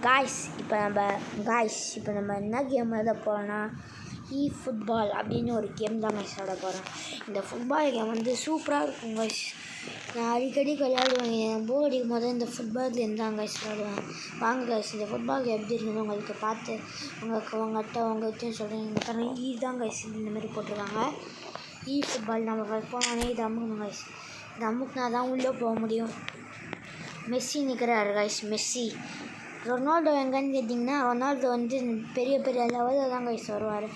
இப்போ நம்ம என்ன கேம் விளையாட போகிறோன்னா ஃபுட்பால் அப்படின்னு ஒரு கேம் தான் கைஸ் விளையாட போகிறோம். இந்த ஃபுட்பால் கேம் வந்து சூப்பராக இருக்கும் கைஸ். நான் அடிக்கடி விளையாடுவேன். என் போர் அடிக்கும் போது இந்த ஃபுட்பால் கேம் தான் கைஸ் விளையாடுவேன். வாங்க கைஸ், இந்த ஃபுட்பால் கேம் எப்படி இருக்குன்னு உங்களுக்கு பார்த்து உங்கள்கிட்ட சொல்கிறேன். தான் கைஸ் இந்தமாரி போட்டிருக்காங்க. ஃபுட்பால் நம்ம ஃபஸ்ட் போனோடனே இது அமுக்கணும் கைஸ். இது அமுக்குனா தான் உள்ளே போக முடியும். மெஸ்ஸி நிற்கிறாரு கைஸ். ரொனால்டோ எங்கன்னு கேட்டிங்கன்னா, ரொனால்டோ வந்து பெரிய பெரிய லெவலில் தான் கைஸ் வருவார்.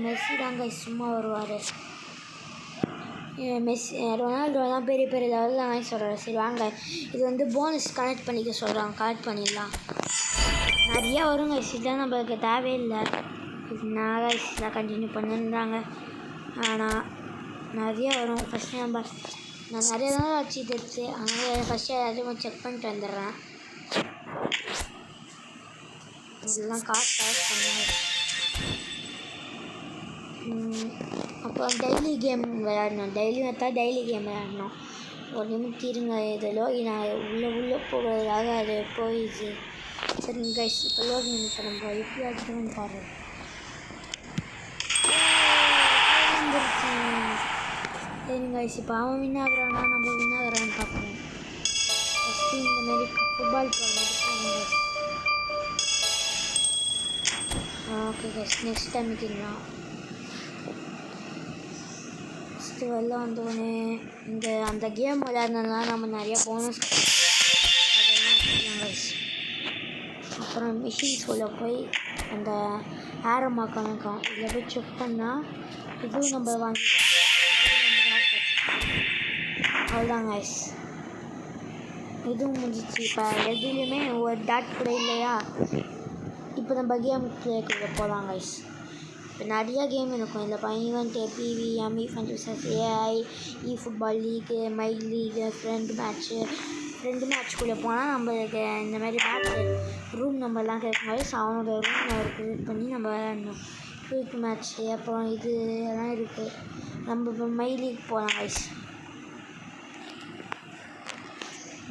மெஸ்ஸி தான் கைஸ் சும்மா வருவார். ரொனால்டோ தான் பெரிய பெரிய லெவலில் தான் கைஸ் வருவார். சரி வாங்க, இது வந்து போனஸ் கனெக்ட் பண்ணிக்க சொல்கிறாங்க. கனெக்ட் பண்ணிடலாம். நிறையா வரும் கைஸ், இதெல்லாம் நம்மளுக்கு தேவையில்லை. நான் கைஸ் தான் கண்டினியூ பண்ணிருந்தாங்க. ஆனால் நிறையா வரும். ஃபஸ்ட்டு நான் நிறைய தான் வச்சு தெரிச்சு, அதனால் ஃபஸ்ட்டு எல்லாத்தையும் செக் பண்ணிட்டு வந்துடுறேன். இதெல்லாம் காசு பண்ணுவேன். அப்புறம் டெய்லி கேம் விளையாடணும். டெய்லி கேம் விளையாடணும். ஒரு நிமிஷம் இருங்க. இதில் நான் உள்ளே போகிறதுக்காக அது போயிடுச்சு. சரிங்க கைஸ், இப்போ லோகின் இப்போ நம்ம எப்படி ஆச்சுன்னு பாருங்கள். சரிங்க கைஸ், இப்போ அவன் வின்னாகிறானா நம்ம வின்னாகிறான்னு பார்ப்போம். ஃபஸ்ட்டு இந்தமாரி ஃபுட்பால் போகிறோம். ஓகே கைஸ், நெக்ஸ்ட் டைம் மீட்டிங்லாம். ஃபஸ்ட்டு வெளில வந்தோடனே அந்த கேம் விளையாடுனதுனால நம்ம நிறையா போனஸ் கைஸ். அப்புறம் மிஷின்ஸ் உள்ள போய் அந்த ஆரமாக்கம் இருக்கும். இதில் போய் செக் பண்ணால் இதுவும் நம்ம வாங்கி அவ்வளோதான் கைஸ். இதுவும் முடிஞ்சிச்சு. இப்போ எதுலேயுமே ஒரு டாட் கூட இல்லையா. இப்போ நம்ம கேம் பிளேக்குள்ளே போகலாம் கைஸ். இப்போ நிறையா கேம் இருக்கும். இதில் event, PVM, event versus AI, football league, my league, friend மேட்ச்குள்ளே போனால் நம்மளுக்கு இந்தமாதிரி மேட்ச்சு ரூம் நம்பர்லாம் கேட்கும் கைஸ். அவனோட ரூம் நம்பர் க்ரியேட் பண்ணி நம்ம விளையாடணும். குயிக் மேட்ச்சு அப்புறம் இது எல்லாம் இருக்குது. நம்ம இப்போ மை லீக் போகலாம் கைஸ்.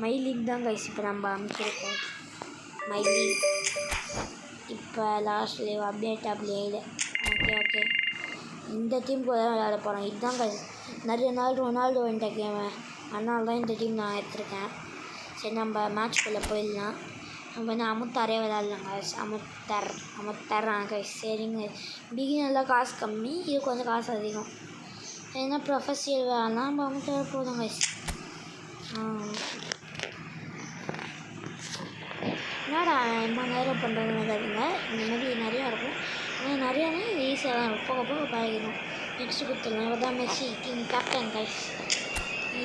மை லீக் தான் கைஸ் இப்போ நம்ம அமைச்சிருக்கோம். மை லீக் இப்போ லாஸ்ட் லீவ் அப்டேட். ஓகே இந்த டீம் கூட தான் விளையாட போகிறோம். இதுதான் கைஸ் நிறைய நாள் ரொனால்டோ இந்த கேமு, அதனால தான் இந்த டீம் நான் எடுத்துருக்கேன். சரி, நம்ம மேட்ச்குள்ளே போயிடலாம். நம்ம வந்து அமுத்தாரே விளையாடலாம் கைஸ். அமுத்தர்றான் கைஸ். சரிங்க, பிகினரில் காசு கம்மி, இது கொஞ்சம் காசு அதிகம். ஏன்னா ப்ரொஃபஷனல் விளையாடலாம். நம்ம அமுத்தார போதும் கைஸ். என்னடா ரொம்ப நேரம் பண்ணுறதுன்னு கேட்குங்க. இந்தமாதிரி நிறையா இருக்கும். ஆனால் நிறையானே ஈஸியாக தான் இருக்கும். போக பழகிடும். நெக்ஸ்ட்டு கொடுத்துருங்க. இவர் தான் மெஸ்ஸி கேப்டன் கைஸ்.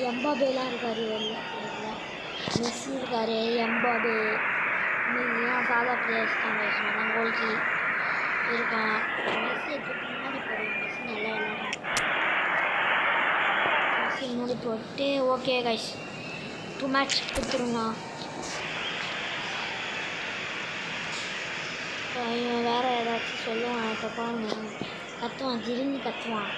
எம்பாபேலாம் இருக்கார். மெஸ்ஸி இருக்கார், எம்பாபே, மீதிலாம் சாதா பிளேயர்ஸ் தான் கைஸ். நான் கோல்கி இருக்கான். மெஸ்ஸி முன்னாடி போடுவோம். மெஸ்ஸி நல்லா விளையாடுறான். மெஸ்ஸி முன்னாடி போட்டு ஓகே கைஸ் 2 மேட்ச் கொடுத்துருங்க. இவன் வேறு ஏதாச்சும் சொல்லுவான். தப்பான கத்துவான், திரும்பி கத்துவான்.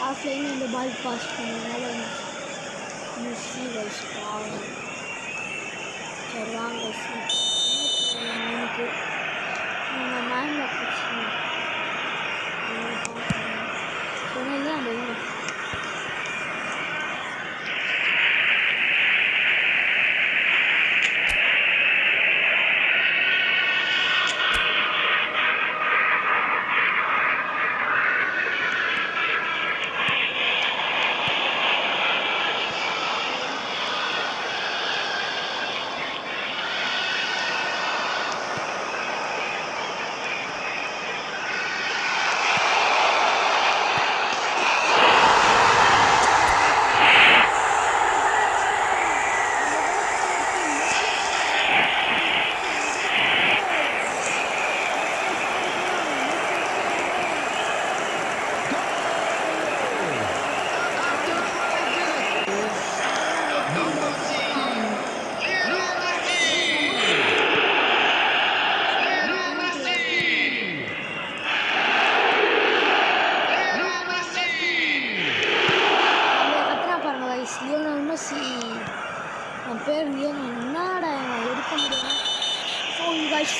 ஆஃப்லைன் அந்த பால் பாஸ் பண்ணனால மிஸ்ஸி கைஸ் பாவம். சரி வாங்க எனக்கு நம்ம மைண்டில் பிரச்சனை சொன்னது அந்த என் பேர் என்னடா எடுக்க முடியும் ஃபோன் காய்ஸ்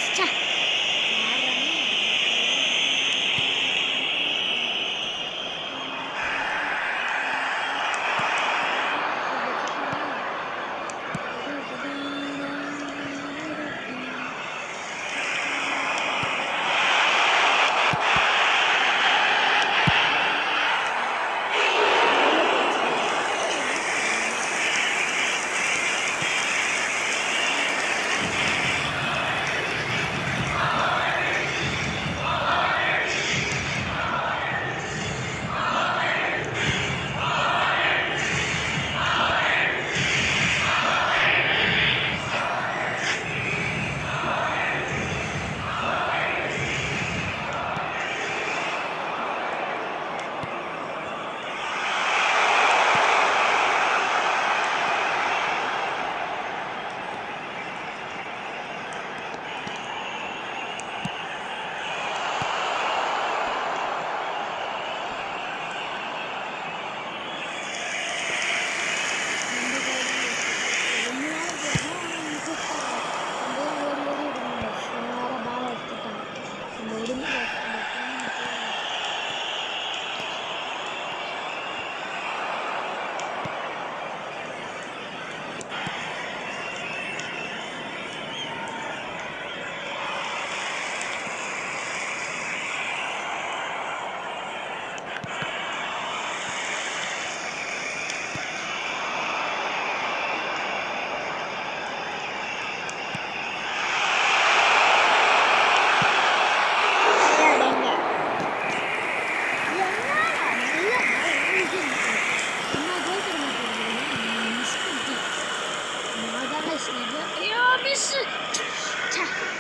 மிஸ்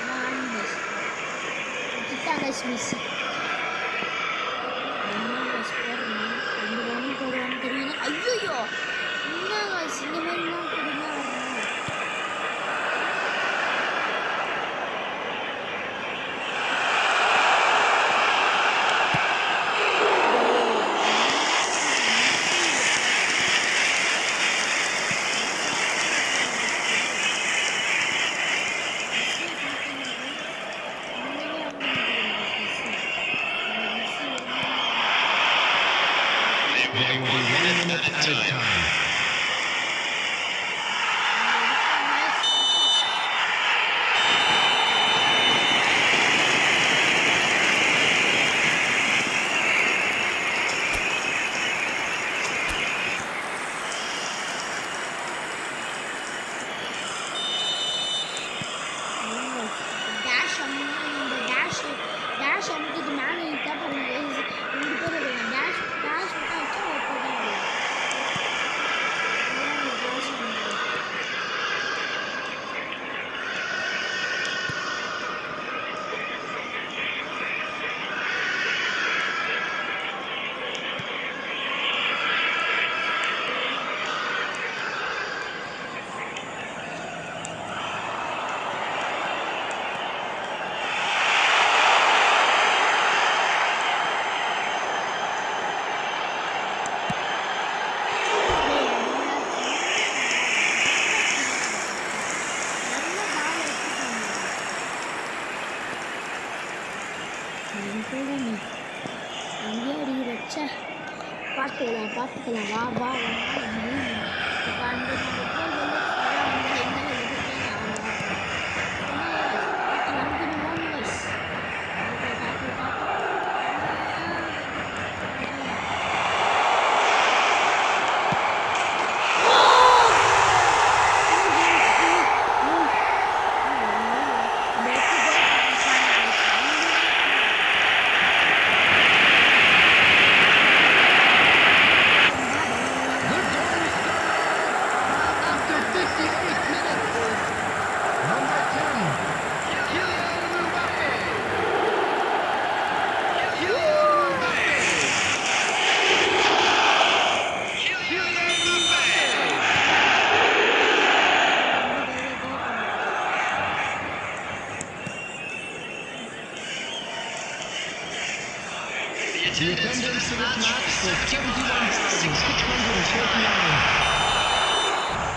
நான் மிஸ் கிட்டா கைஸ் மிஸ் ரெண்டு ரன் போடுவான்னு தெரியும் ஐயோ என்ன கைஸ் இந்த மாதிரிலாம் கொடுங்க They will be 1 minute at a time. dash அமுக்கிட்டு மேலே இழுத்தா பாருங்க ரெண்டு பேர் dash மட்டும் வச்சா ஒரு போட்டா பார்த்துக்கலாம் வா வா The attendance for this match was 71,649.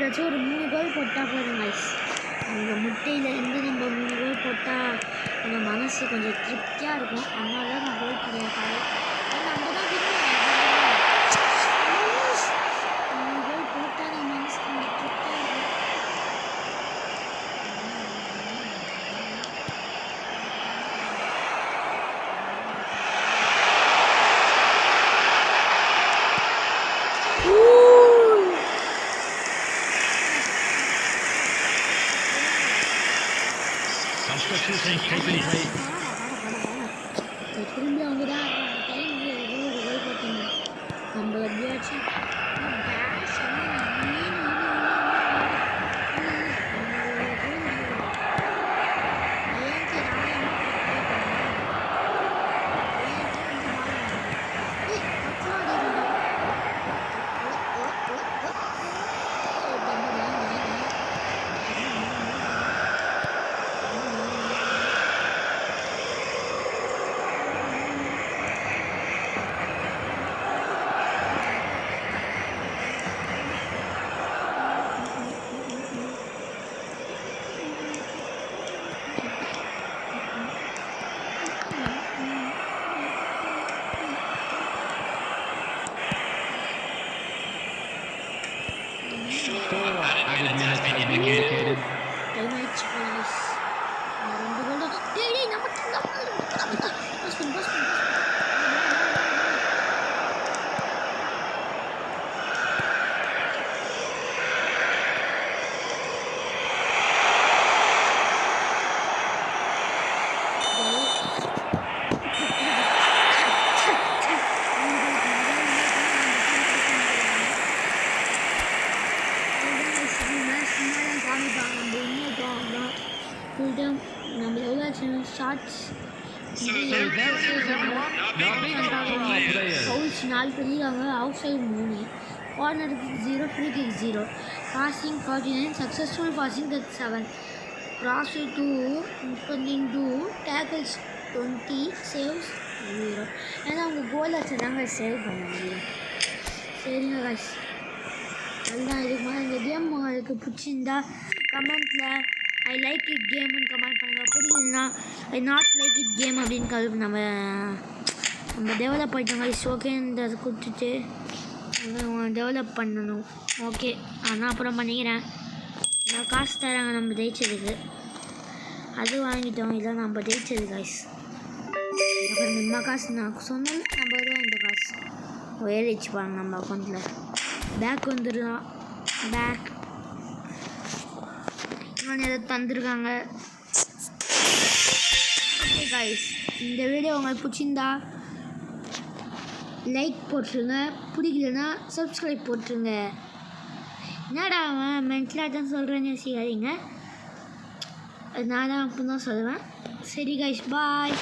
ஏதாச்சும் ஒரு 3 கோல் போட்டால் போதும் கைஸ். அந்த முட்டையில் இருந்து நம்ம 3 கோல் போட்டால் நம்ம மனசு கொஞ்சம் திருப்தியாக இருக்கும். அதனால தான் நான் கோல் போடுவேன். நம்ம தான் 3 கோல் போட்டால் நம்ம மனசு கொஞ்சம் திருப்தியாக இருக்கும். Substitution taking place. திரும்பி அவங்க தான் டைம் ஒரு கோல் போட்டாங்க. நம்ம எப்படியாச்சும் Added minutes have been indicated. Time ஆயிடுச்சு ப்ளீஸ். 2 கோல் தான். டேய் நமக்கு பாஸ் பண்ணு. நம்ம எவ்வளோ ஷார்ட்ஸ் ஃபவுல்ஸ் 4 பண்ணிடுறாங்க. Out side 3, corner kick 0, free kick 0, passing 49, successful passing 37, cross 2, tackles 20, saves 0. ஏன்னா அவங்க கோல் வச்சுருந்தாங்க சேவ் பண்ண முடியும். சரிங்க கைஸ், அதுதான் இதுக்கு மேலே இந்த கேம் உங்களுக்கு பிடிச்சிருந்தா கமெண்ட்டில் ஐ லைக் இட் கேம்னு கமெண்ட் பண்ணுங்கள். பிடிக்கலன்னா I not like it came அப்படின்னு நம்ம டெவலப் பண்ணிட்டோங்க. இஸ் ஓகேன்னு அதை கொடுத்துட்டு டெவலப் பண்ணணும். ஓகே, ஆனால் அப்புறம் பண்ணிக்கிறேன். நான் காசு தராங்க நம்ம ஜெயிச்சதுக்கு, அது வாங்கிட்டோம். இதான் நம்ம ஜெயிச்சது காசு. அப்புறம் நம்ம காசு நான் சொன்னேன், நம்ம தான் இந்த காசு ஏறிச்சு பாருங்க நம்ம அக்கௌண்ட்டில். பேக் வந்துடலாம். பேக் இன்னொன்று எதாவது தந்துருக்காங்க. ஓகே காய்ஸ், இந்த வீடியோ உங்களுக்கு பிடிச்சிருந்தா லைக் போட்டுருங்க, பிடிக்கலன்னா சப்ஸ்கிரைப் போட்டுருங்க. என்னடா அவன் மென்டலாக தான் சொல்கிறேன்னு யோசிக்காதீங்க, நான் தான் அப்போ தான் சொல்லுவேன். சரி காய்ஸ், பாய்.